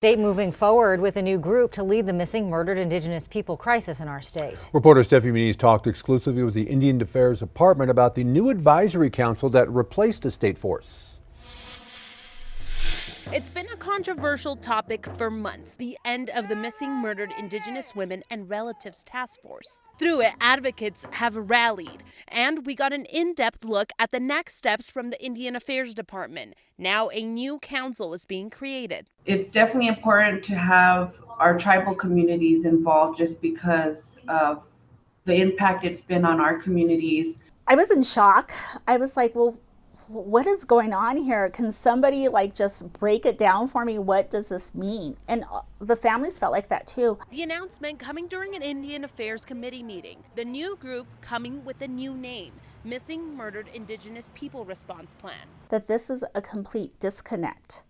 State moving forward with a new group to lead the missing, murdered Indigenous people crisis in our state. Reporter Stephanie Muniz talked exclusively with the Indian Affairs Department about the new advisory council that replaced the state force. It's been a controversial topic for months, the end of the Missing Murdered Indigenous Women and Relatives Task Force. Through it, advocates have rallied, and we got an in-depth look at the next steps from the Indian Affairs Department. Now a new council is being created. It's definitely important to have our tribal communities involved just because of the impact it's been on our communities. I was in shock. I was like, well, what is going on here? Can somebody just break it down for me? What does this mean? And the families felt like that too. The announcement coming during an Indian Affairs Committee meeting. The new group coming with a new name, Missing Murdered Indigenous People Response Plan. That this is a complete disconnect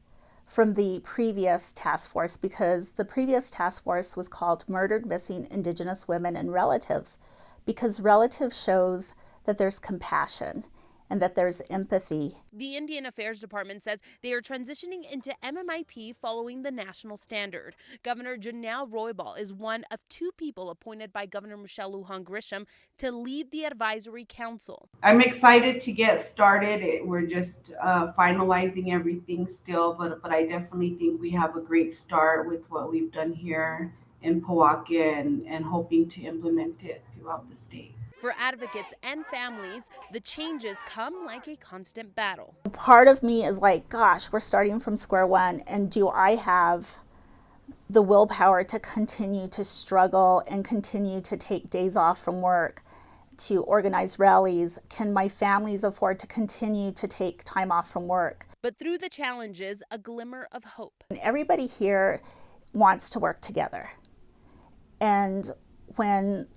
from the previous task force, because the previous task force was called Murdered Missing Indigenous Women and Relatives, because relative shows that there's compassion and that there's empathy. The Indian Affairs Department says they are transitioning into MMIP following the national standard. Governor Janelle Roybal is one of two people appointed by Governor Michelle Lujan Grisham to lead the advisory council. I'm excited to get started. We're just finalizing everything still, but I definitely think we have a great start with what we've done here in Pojoaque and hoping to implement it throughout the state. For advocates and families, the changes come like a constant battle. Part of me is like, gosh, we're starting from square one, and do I have the willpower to continue to struggle and continue to take days off from work to organize rallies? Can my families afford to continue to take time off from work? But through the challenges, a glimmer of hope. And everybody here wants to work together. And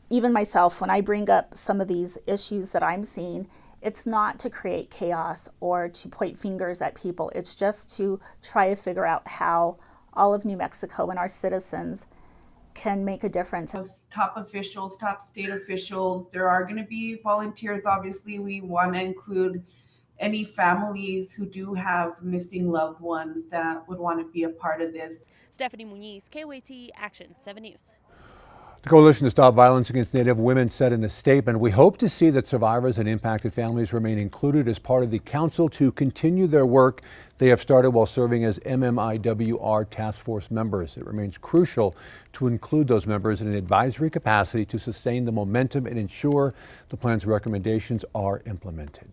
even myself, when I bring up some of these issues that I'm seeing, it's not to create chaos or to point fingers at people. It's just to try to figure out how all of New Mexico and our citizens can make a difference. Top officials, top state officials, there are going to be volunteers. Obviously, we want to include any families who do have missing loved ones that would want to be a part of this. Stephanie Muniz, KOAT Action 7 News. The Coalition to Stop Violence Against Native Women said in a statement, "We hope to see that survivors and impacted families remain included as part of the council to continue their work they have started while serving as MMIWR task force members. It remains crucial to include those members in an advisory capacity to sustain the momentum and ensure the plan's recommendations are implemented."